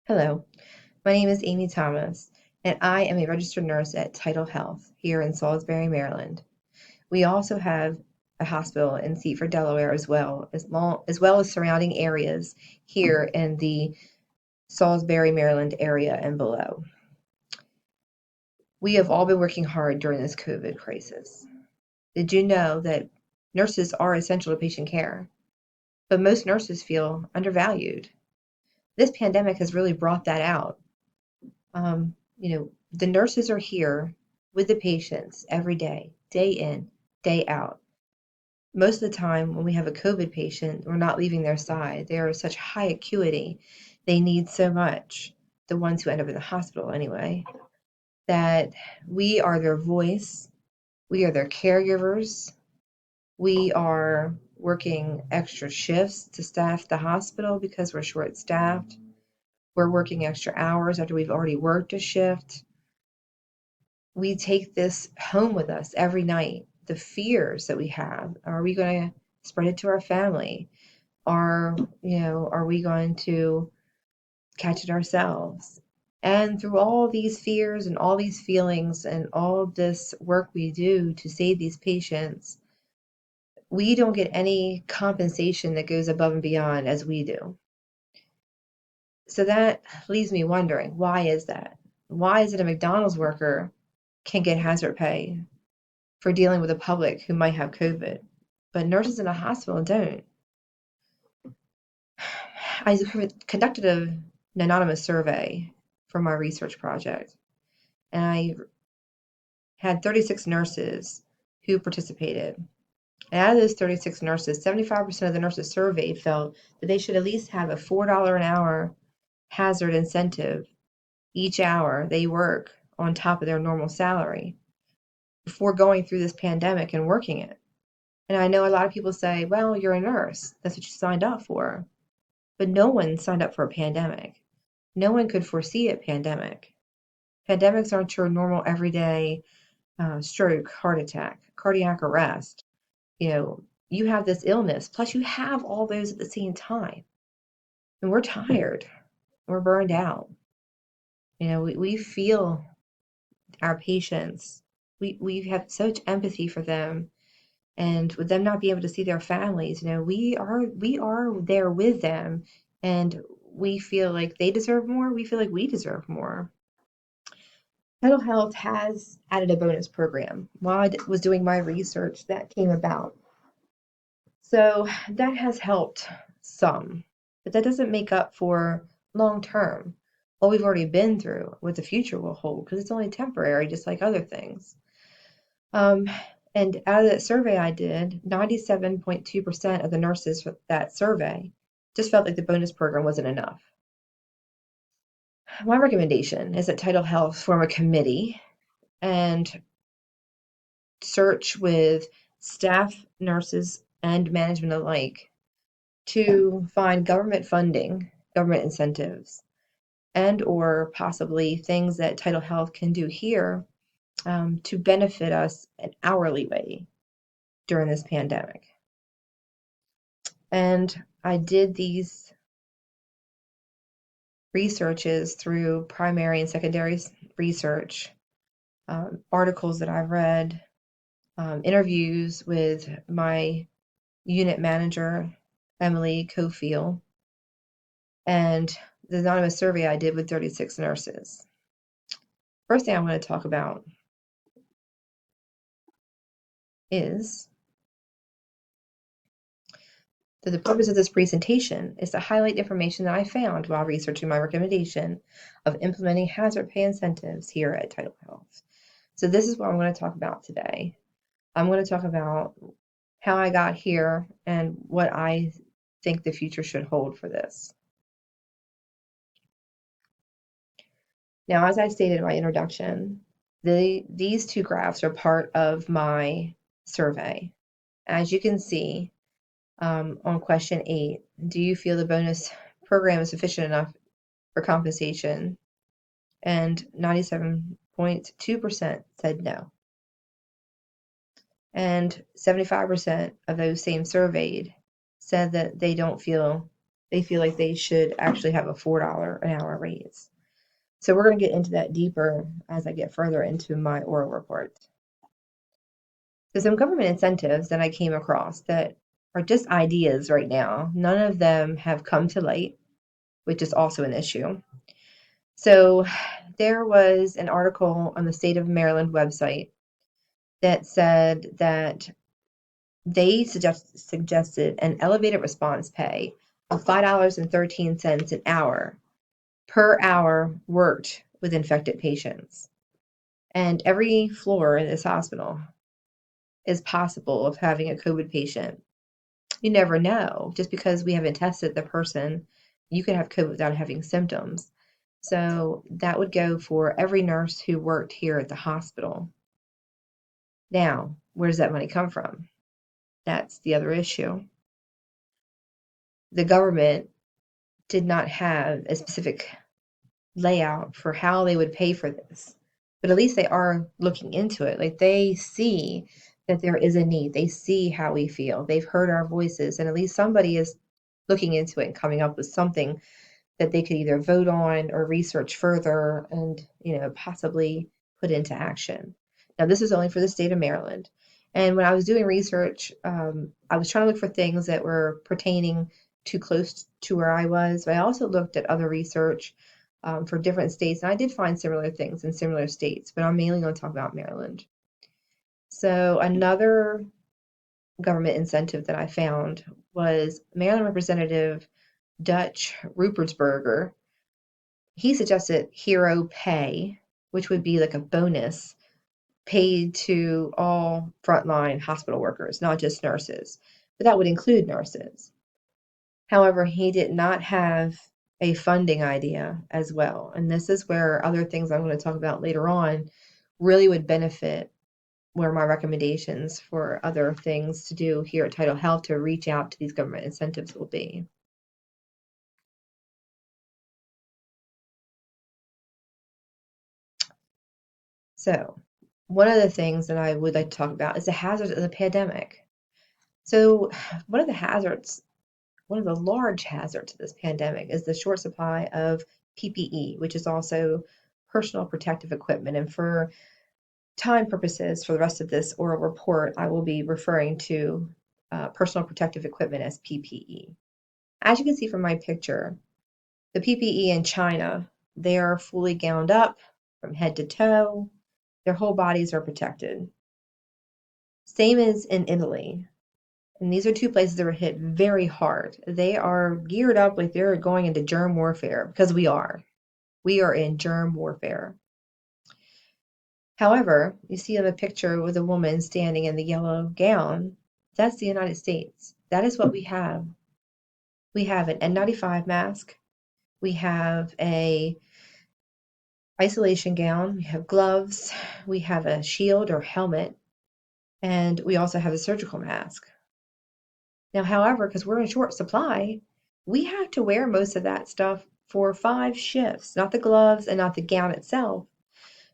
Hello, my name is Amy Thomas, and I am a registered nurse at Untitled Health here in Salisbury, Maryland. We also have a hospital in Seaford, Delaware, as well as surrounding areas here in the Salisbury, Maryland area and below. We have all been working hard during this COVID crisis. Did you know that nurses are essential to patient care, but most nurses feel undervalued? This pandemic has really brought that out. The nurses are here with the patients every day, day in, day out. Most of the time, when we have a COVID patient, we're not leaving their side. They are such high acuity. They need so much, the ones who end up in the hospital anyway, that we are their voice. We are their caregivers. We are working extra shifts to staff the hospital because we're short staffed. We're working extra hours after we've already worked a shift. We take this home with us every night. The fears that we have. Are we going to spread it to our family? Are we going to catch it ourselves? And through all these fears and all these feelings and all this work we do to save these patients, we don't get any compensation that goes above and beyond as we do. So that leaves me wondering, why is that? Why is it a McDonald's worker can get hazard pay for dealing with the public who might have COVID, but nurses in a hospital don't? I conducted an anonymous survey for my research project, and I had 36 nurses who participated. And out of those 36 nurses, 75% of the nurses surveyed felt that they should at least have a $4 an hour hazard incentive each hour they work on top of their normal salary before going through this pandemic and working it. And I know a lot of people say, well, you're a nurse. That's what you signed up for. But no one signed up for a pandemic. No one could foresee a pandemic. Pandemics aren't your normal everyday stroke, heart attack, cardiac arrest. You have this illness, plus you have all those at the same time. And we're tired. We're burned out. We feel our patients. We have such empathy for them, and with them not being able to see their families, we are there with them, and we feel like they deserve more. We feel like we deserve more. Mental Health has added a bonus program. While I was doing my research, that came about. So that has helped some, but that doesn't make up for long term what we've already been through, what the future will hold, because it's only temporary, just like other things. Um, and out of that survey I did, 97.2% of the nurses for that survey just felt like the bonus program wasn't enough. My recommendation is that Title Health form a committee and search with staff, nurses, and management alike to find government funding, government incentives, and or possibly things that Title Health can do here to benefit us an hourly way during this pandemic. And I did these researches through primary and secondary research, articles that I've read, interviews with my unit manager, Emily Cofield, and the anonymous survey I did with 36 nurses. First thing I want to talk about is that the purpose of this presentation is to highlight information that I found while researching my recommendation of implementing hazard pay incentives here at Title Health. So this is what I'm going to talk about today. I'm going to talk about how I got here and what I think the future should hold for this. Now, as I stated in my introduction, these two graphs are part of my survey. As you can see, on question 8, do you feel the bonus program is sufficient enough for compensation? And 97.2% said no. And 75% of those same surveyed said that they don't feel they feel like they should actually have a $4 an hour raise. So we're going to get into that deeper as I get further into my oral report. So some government incentives that I came across that are just ideas right now. None of them have come to light, which is also an issue. So there was an article on the state of Maryland website that said that they suggested an elevated response pay of $5.13 an hour per hour worked with infected patients. And every floor in this hospital is possible of having a COVID patient. You never know. Just because we haven't tested the person, you could have COVID without having symptoms. So that would go for every nurse who worked here at the hospital. Now, where does that money come from? That's the other issue. The government did not have a specific layout for how they would pay for this, but at least they are looking into it. Like, they see that there is a need. They see how we feel. They've heard our voices, and at least somebody is looking into it and coming up with something that they could either vote on or research further and, possibly put into action. Now, this is only for the state of Maryland. And when I was doing research, I was trying to look for things that were pertaining too close to where I was. But I also looked at other research for different states, and I did find similar things in similar states, but I'm mainly going to talk about Maryland. So another government incentive that I found was Maryland Representative Dutch Rupertsberger. He suggested hero pay, which would be like a bonus paid to all frontline hospital workers, not just nurses, but that would include nurses. However, he did not have a funding idea as well. And this is where other things I'm going to talk about later on really would benefit, where my recommendations for other things to do here at Title Health to reach out to these government incentives will be. So, one of the things that I would like to talk about is the hazards of the pandemic. So, one of the large hazards of this pandemic is the short supply of PPE, which is also personal protective equipment. And for time purposes, for the rest of this oral report, I will be referring to personal protective equipment as PPE. As you can see from my picture, the PPE in China, they are fully gowned up from head to toe. Their whole bodies are protected. Same as in Italy. And these are two places that were hit very hard. They are geared up like they're going into germ warfare, because we are. We are in germ warfare. However, you see in the picture with a woman standing in the yellow gown, that's the United States. That is what we have. We have an N95 mask. We have a isolation gown. We have gloves. We have a shield or helmet. And we also have a surgical mask. Now, however, because we're in short supply, we have to wear most of that stuff for 5 shifts, not the gloves and not the gown itself,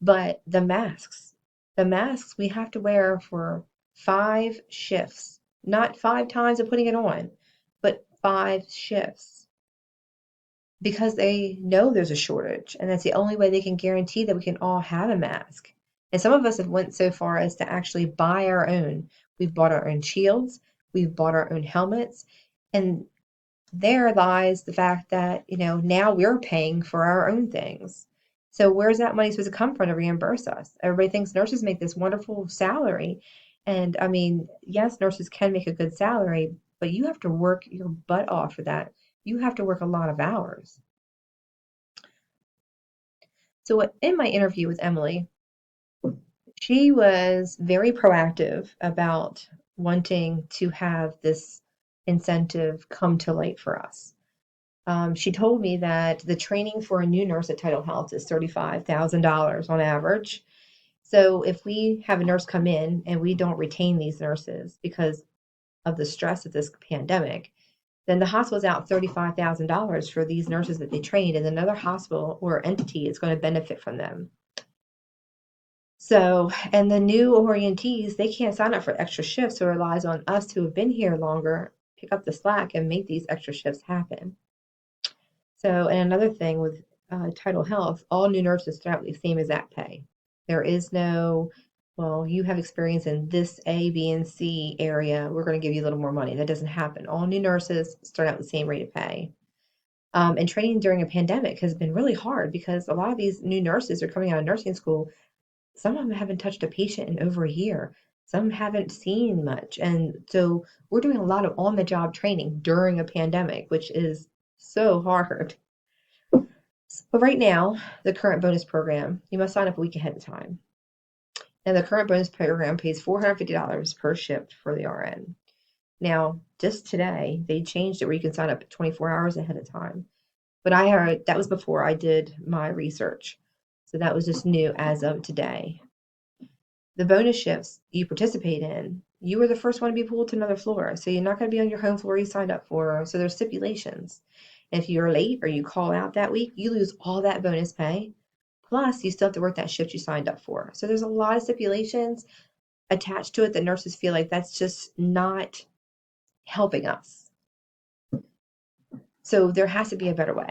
but the masks. The masks we have to wear for 5 shifts, not 5 times of putting it on, but 5 shifts, because they know there's a shortage, and that's the only way they can guarantee that we can all have a mask. And some of us have went so far as to actually buy our own. We've bought our own shields, we've bought our own helmets, and there lies the fact that, now we're paying for our own things. So where's that money supposed to come from to reimburse us? Everybody thinks nurses make this wonderful salary. And I mean, yes, nurses can make a good salary, but you have to work your butt off for that. You have to work a lot of hours. So in my interview with Emily, she was very proactive about wanting to have this incentive come to light for us. She told me that the training for a new nurse at Title Health is $35,000 on average. So if we have a nurse come in and we don't retain these nurses because of the stress of this pandemic, then the hospital's out $35,000 for these nurses that they trained, and another hospital or entity is going to benefit from them. So, and the new orientees, they can't sign up for extra shifts, so it relies on us who have been here longer pick up the slack and make these extra shifts happen. So, and another thing with Title Health, all new nurses start out the same exact pay. There is no, well, you have experience in this A, B, and C area. We're going to give you a little more money. That doesn't happen. All new nurses start out the same rate of pay. And training during a pandemic has been really hard because a lot of these new nurses are coming out of nursing school. Some of them haven't touched a patient in over a year. Some haven't seen much. And so we're doing a lot of on the job training during a pandemic, which is so hard. But right now, the current bonus program, you must sign up a week ahead of time. And the current bonus program pays $450 per shift for the RN. Now, just today, they changed it where you can sign up 24 hours ahead of time. But I heard that was before I did my research. So that was just new as of today. The bonus shifts you participate in, you were the first one to be pulled to another floor. So you're not going to be on your home floor you signed up for. So there's stipulations. If you're late or you call out that week, you lose all that bonus pay. Plus, you still have to work that shift you signed up for. So there's a lot of stipulations attached to it that nurses feel like that's just not helping us. So there has to be a better way.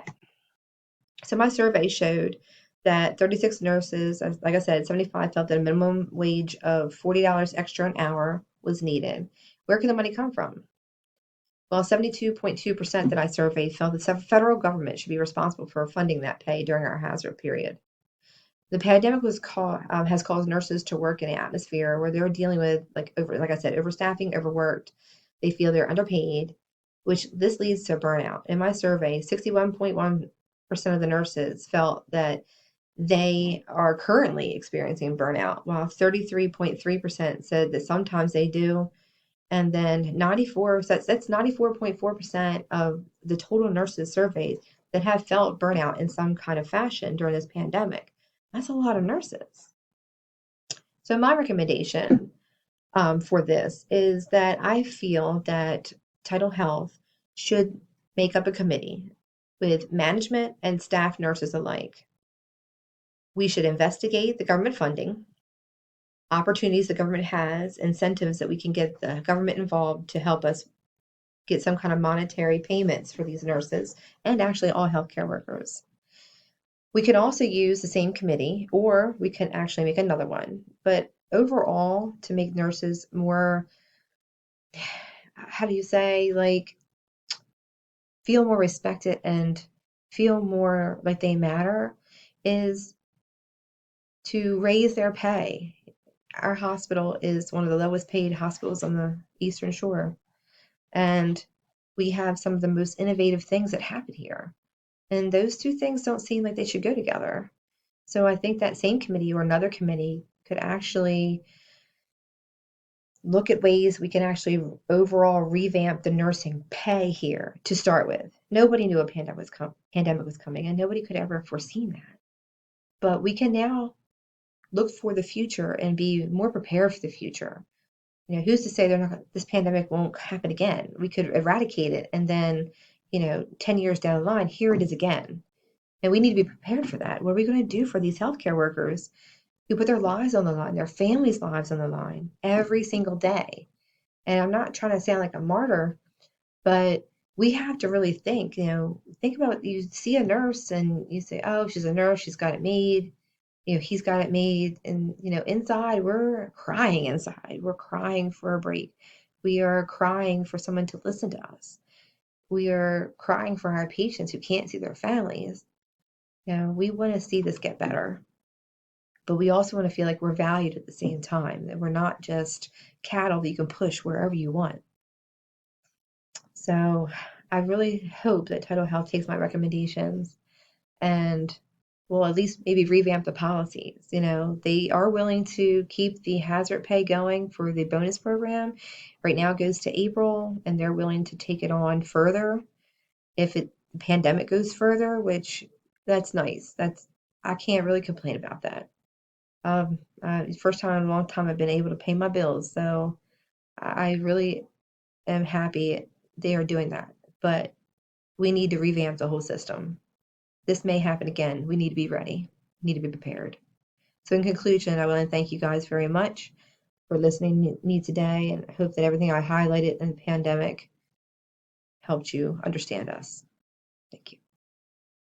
So my survey showed that 36 nurses, like I said, 75 felt that a minimum wage of $40 extra an hour was needed. Where can the money come from? Well, 72.2% that I surveyed felt the federal government should be responsible for funding that pay during our hazard period. The pandemic has caused nurses to work in an atmosphere where they're dealing with, like I said, overstaffing, overworked. They feel they're underpaid, which this leads to burnout. In my survey, 61.1% of the nurses felt that they are currently experiencing burnout, while 33.3% said that sometimes they do. And then 94.4% of the total nurses surveyed that have felt burnout in some kind of fashion during this pandemic. That's a lot of nurses. So my recommendation for this is that I feel that Title Health should make up a committee with management and staff nurses alike. We should investigate the government funding, opportunities the government has, incentives that we can get the government involved to help us get some kind of monetary payments for these nurses and actually all healthcare workers. We could also use the same committee, or we can actually make another one. But overall, to make nurses more, how do you say, like, feel more respected and feel more like they matter, is to raise their pay. Our hospital is one of the lowest paid hospitals on the Eastern Shore. And we have some of the most innovative things that happen here. And those two things don't seem like they should go together. So I think that same committee or another committee could actually look at ways we can actually overall revamp the nursing pay here to start with. Nobody knew a pandemic was coming, and nobody could ever have foreseen that. But we can now look for the future and be more prepared for the future. You know, who's to say this pandemic won't happen again? We could eradicate it, and then, 10 years down the line, here it is again. And we need to be prepared for that. What are we going to do for these healthcare workers who put their lives on the line, their families' lives on the line every single day? And I'm not trying to sound like a martyr, but we have to really think, think about, you see a nurse and you say, oh, she's a nurse, she's got it made. He's got it made. And, inside, we're crying inside. We're crying for a break. We are crying for someone to listen to us. We are crying for our patients who can't see their families. We want to see this get better, but we also want to feel like we're valued at the same time, that we're not just cattle that you can push wherever you want. So I really hope that Title Health takes my recommendations and will at least maybe revamp the policies. They are willing to keep the hazard pay going for the bonus program. Right now it goes to April, and they're willing to take it on further if the pandemic goes further, which that's nice. I can't really complain about that. First time in a long time I've been able to pay my bills, so I really am happy they are doing that. But we need to revamp the whole system. This may happen again. We need to be ready. We need to be prepared. So in conclusion, I want to thank you guys very much for listening to me today, and I hope that everything I highlighted in the pandemic helped you understand us.